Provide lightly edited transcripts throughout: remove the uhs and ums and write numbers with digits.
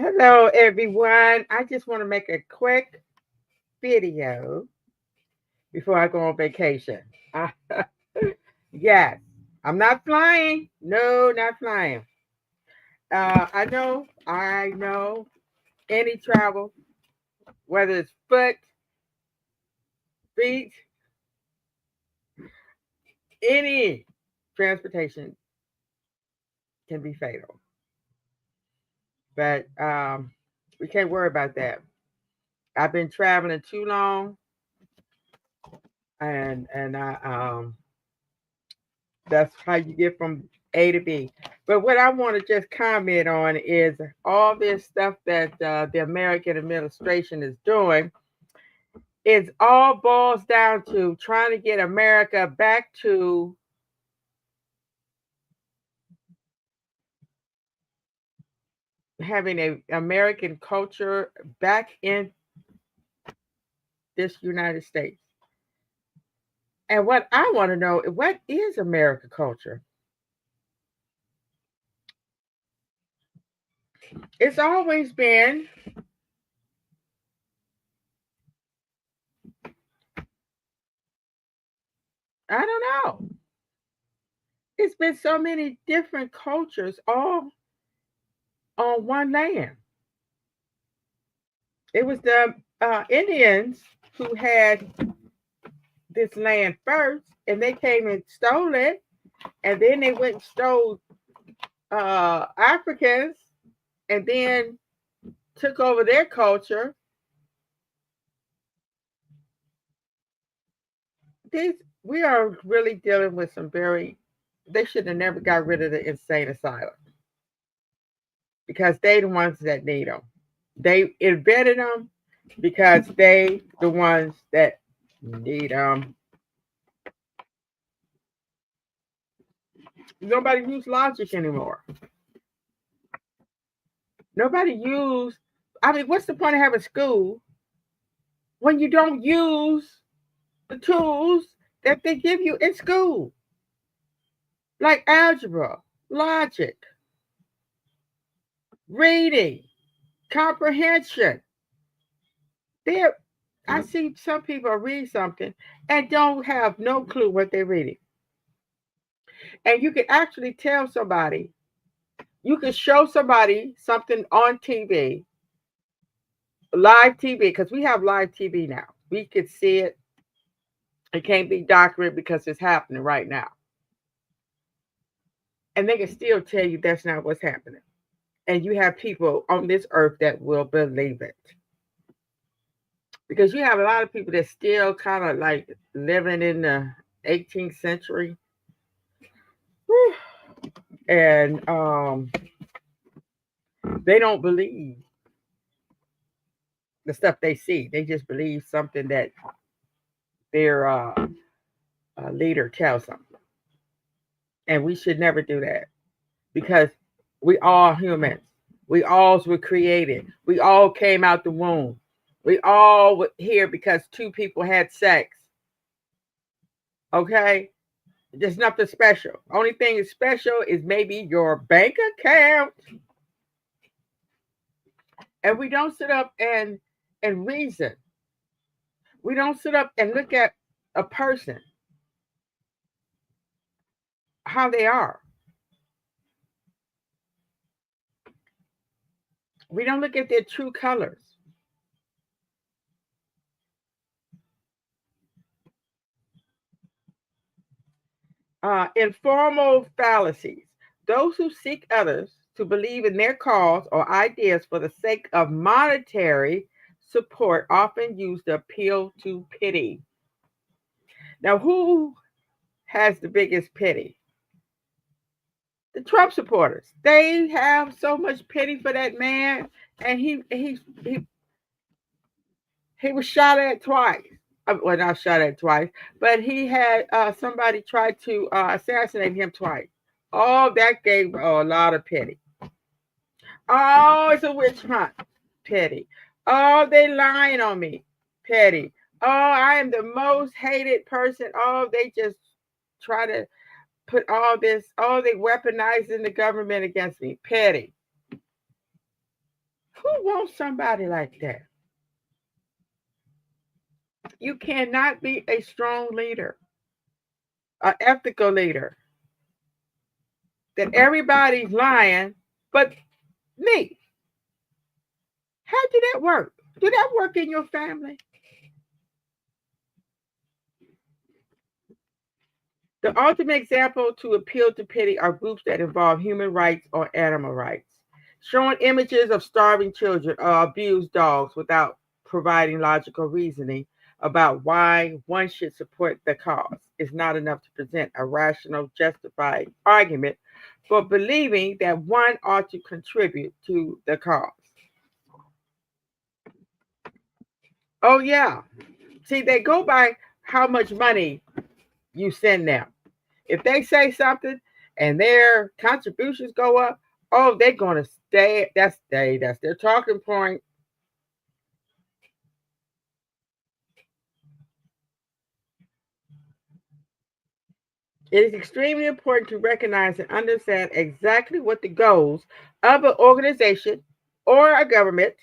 Hello, everyone. I just want to make a quick video before I go on vacation. Yes, I'm not flying. No, not flying. I know any travel, whether it's foot, feet, any transportation can be fatal. But we can't worry about that. I've been traveling too long, and that's how you get from A to B. But what I want to just comment on is all this stuff that the American administration is doing. It all boils down to trying to get America back to having a American culture back in this United States. And what I want to know, what is American culture? It's always been, I don't know. It's been so many different cultures all on one land. It was the Indians who had this land first, and they came and stole it, and then they went and stole Africans, and then took over their culture. These we are really dealing with some very. They should have never got rid of the insane asylum because they the ones that need them. They invented them because they the ones that need them. Nobody use logic anymore. Nobody use. I mean, what's the point of having school when you don't use the tools that they give you in school, like algebra, logic, reading, comprehension? There, I see some people read something and don't have no clue what they're reading, and you can actually tell somebody. You can show somebody something on TV, live TV, because we have live TV now. We can see it. It can't be documented because it's happening right now. And they can still tell you that's not what's happening. And you have people on this earth that will believe it. Because you have a lot of people that still kind of like living in the 18th century. And they don't believe the stuff they see. They just believe something that their leader tells them. And we should never do that because we all humans. We all were created. We all came out the womb. We all were here because two people had sex. Okay? There's nothing special. Only thing is special is maybe your bank account. And we don't sit up and reason. We don't sit up and look at a person, how they are. We don't look at their true colors. Informal fallacies. Those who seek others to believe in their cause or ideas for the sake of monetary support often use the appeal to pity. Now, who has the biggest pity? The Trump supporters. They have so much pity for that man, and he was shot at twice. Well, not shot at twice, but he had somebody try to assassinate him twice. Oh, that gave a lot of pity. Oh, it's a witch hunt. Petty. Oh, they lying on me. Petty. Oh, I am the most hated person. Oh, they just try to put all this, oh, they weaponizing the government against me. Petty. Who wants somebody like that? You cannot be a strong leader, an ethical leader, that everybody's lying but me. How did that work? Did that work in your family? The ultimate example to appeal to pity are groups that involve human rights or animal rights, showing images of starving children or abused dogs without providing logical reasoning about why one should support the cause is not enough to present a rational, justified argument for believing that one ought to contribute to the cause. Oh, yeah. See, they go by how much money you send them. If they say something and their contributions go up, oh, they're gonna stay. That's their talking point. It is extremely important to recognize and understand exactly what the goals of an organization or a government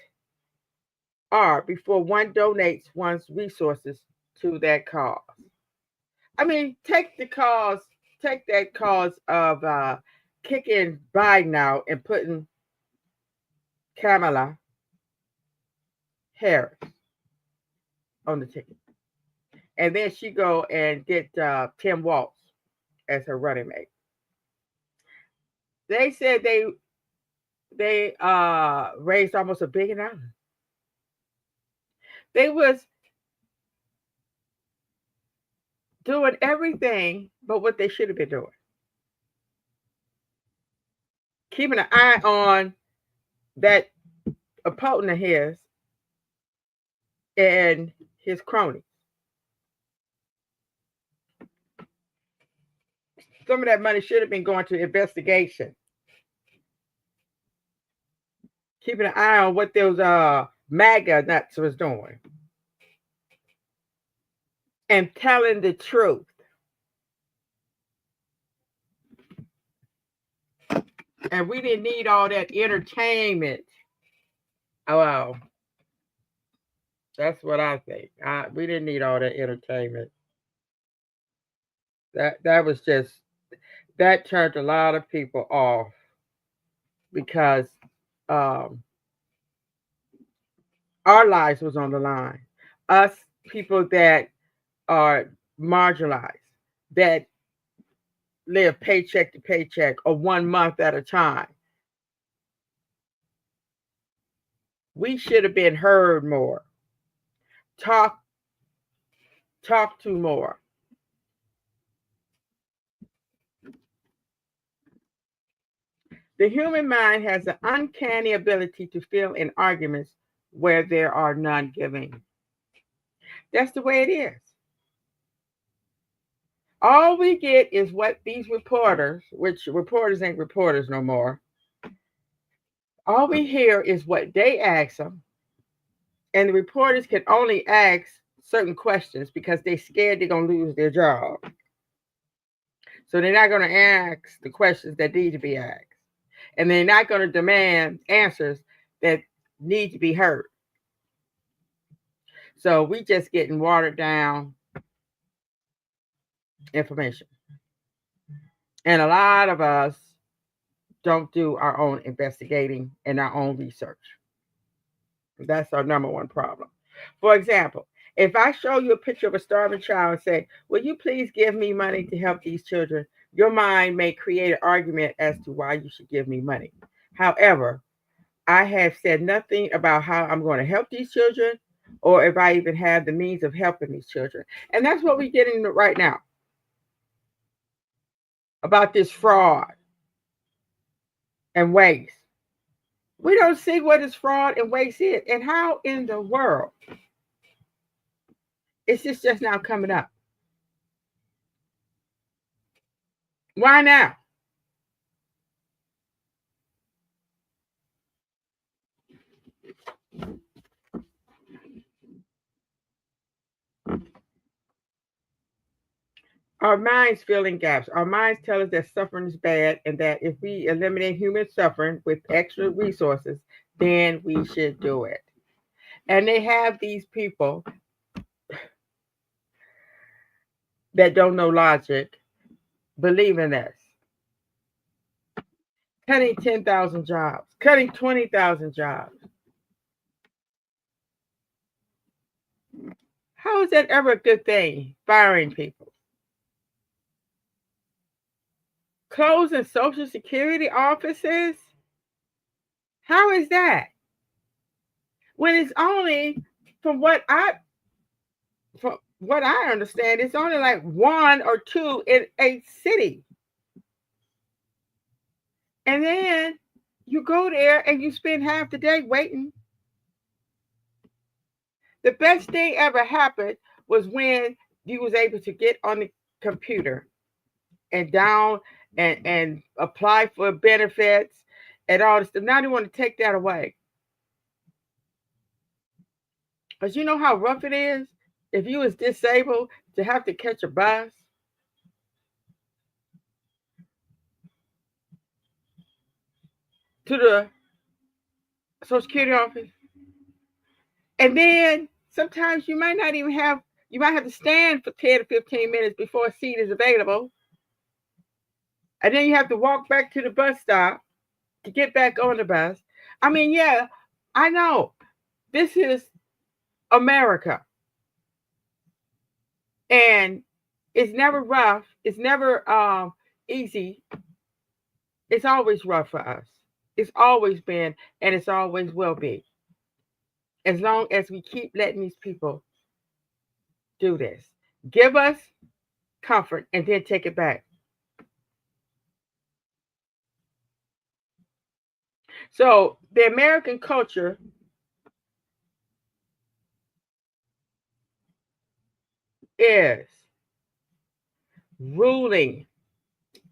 are before one donates one's resources to that cause. I mean, take that cause of kicking Biden out and putting Kamala Harris on the ticket. And then she go and get Tim Walz as her running mate. They said they raised almost $1 billion. They was doing everything but what they should have been doing, keeping an eye on that opponent of his and his cronies. Some of that money should have been going to investigation, keeping an eye on what those MAGA nuts was doing, and telling the truth. And we didn't need all that entertainment. Oh, wow. That's what I think. We didn't need all that entertainment. That was just that turned a lot of people off because um, our lives was on the line. Us people that are marginalized, that live paycheck to paycheck or 1 month at a time. We should have been heard more, talk talked to more. The human mind has an uncanny ability to fill in arguments where there are none giving. That's the way it is. All we get is what these reporters, which reporters ain't reporters no more, all we hear is what they ask them. And the reporters can only ask certain questions because they're scared they're going to lose their job. So they're not going to ask the questions that need to be asked. And they're not going to demand answers that need to be heard. So we just getting watered down information. And a lot of us don't do our own investigating and our own research. That's our number one problem. For example, if I show you a picture of a starving child and say, will you please give me money to help these children? Your mind may create an argument as to why you should give me money. However, I have said nothing about how I'm going to help these children or if I even have the means of helping these children. And that's what we're getting right now about this fraud and waste. We don't see what is fraud and waste is. And how in the world is this just now coming up? Why now? Our minds fill in gaps. Our minds tell us that suffering is bad and that if we eliminate human suffering with extra resources, then we should do it. And they have these people that don't know logic believe in this. Cutting 10,000 jobs, cutting 20,000 jobs. How is that ever a good thing? Firing people. Closing Social Security offices? How is that? When it's only, from what I understand, it's only like one or two in a city. And then you go there and you spend half the day waiting. The best thing ever happened was when you was able to get on the computer and down and apply for benefits and all this stuff. Now they want to take that away. Because you know how rough it is if you was disabled to have to catch a bus. To the Social Security office. And then sometimes you might not even have, you might have to stand for 10 to 15 minutes before a seat is available. And then you have to walk back to the bus stop to get back on the bus. I mean, yeah, I know this is America. And it's never rough. It's never easy. It's always rough for us. It's always been, and it's always will be. As long as we keep letting these people do this. Give us comfort and then take it back. So the American culture is ruling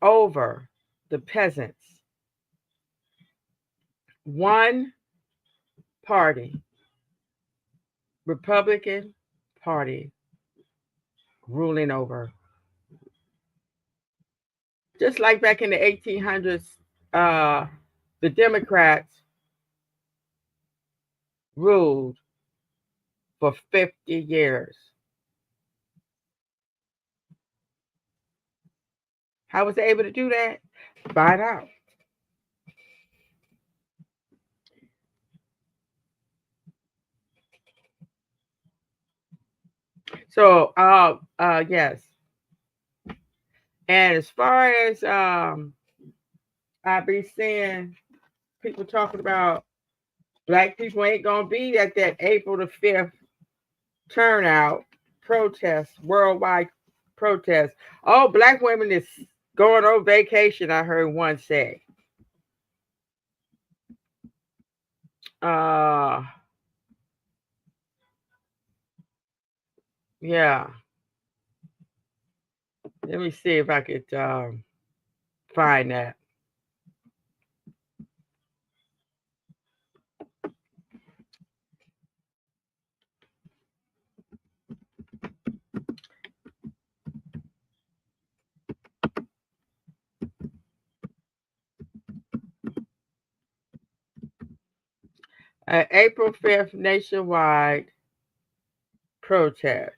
over the peasants. One party, Republican Party, ruling over. Just like back in the 1800s, the Democrats ruled for 50 years. How was they able to do that? Find out. So, yes. And as far as I be seeing people talking about black people ain't gonna be at that April the 5th turnout protest, worldwide protest. Oh, black women is going on vacation, I heard one say. Uh yeah. Let me see if I could find that. April 5th nationwide protest.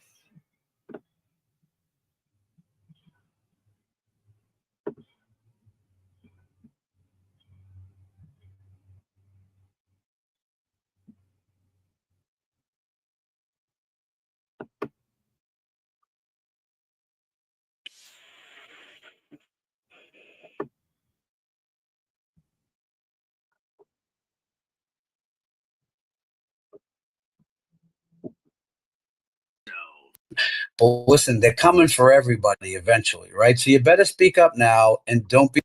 But listen, they're coming for everybody eventually, right? So you better speak up now and don't be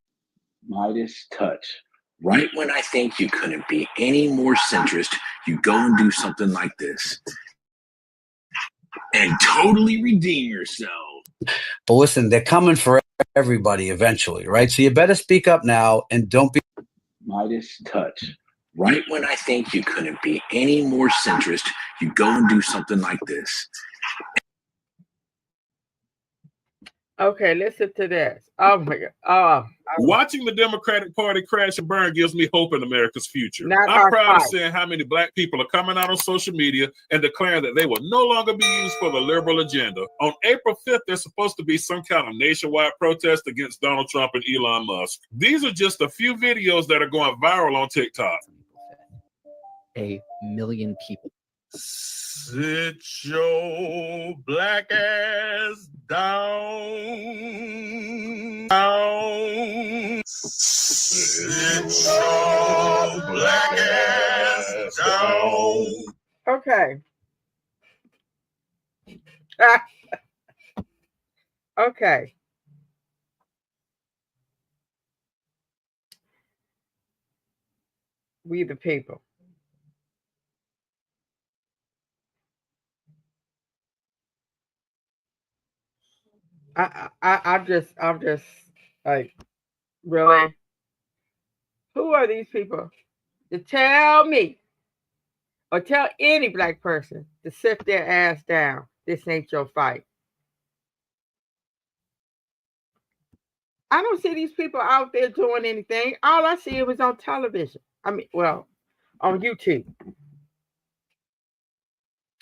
Midas touch. Right when I think you couldn't be any more centrist, you go and do something like this and totally redeem yourself. But listen, they're coming for everybody eventually, right? So you better speak up now and don't be Midas touch. Right when I think you couldn't be any more centrist, you go and do something like this. Okay, listen to this. Oh my God. Oh, Watching the Democratic Party crash and burn gives me hope in America's future. not I'm our proud of fight. seeing how many black people are coming out on social media and declaring that they will no longer be used for the liberal agenda. On April 5th, there's supposed to be some kind of nationwide protest against Donald Trump and Elon Musk. These are just a few videos that are going viral on TikTok. A million people. Sit your black ass down. Sit your black ass down. Okay. Okay. We the people. I'm just like, really? Who are these people to tell me or tell any black person to sit their ass down? This ain't your fight. I don't see these people out there doing anything. All I see was on television. I mean, well, on YouTube.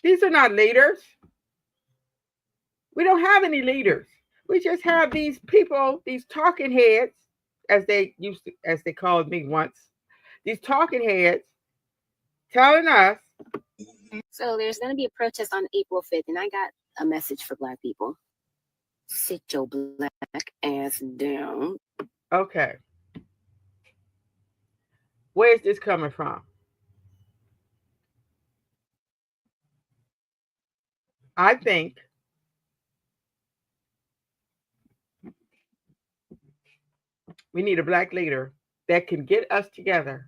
These are not leaders. We don't have any leaders. We just have these people, these talking heads, as they called me once. These talking heads telling us. So there's going to be a protest on April 5th, and I got a message for black people. Sit your black ass down. Okay. Where's this coming from? I think we need a black leader that can get us together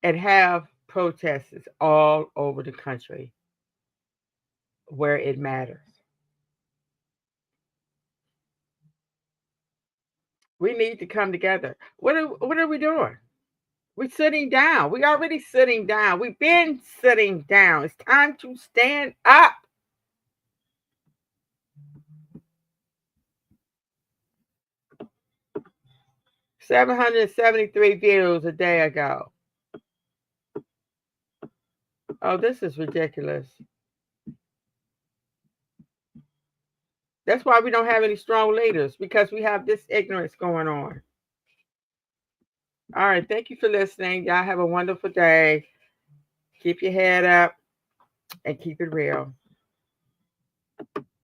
and have protests all over the country where it matters. We need to come together. What are we doing? We're sitting down. We already sitting down. We've been sitting down. It's time to stand up. $773 views a day ago. Oh, this is ridiculous. That's why we don't have any strong leaders, because we have this ignorance going on. All right. Thank you for listening. Y'all have a wonderful day. Keep your head up and keep it real.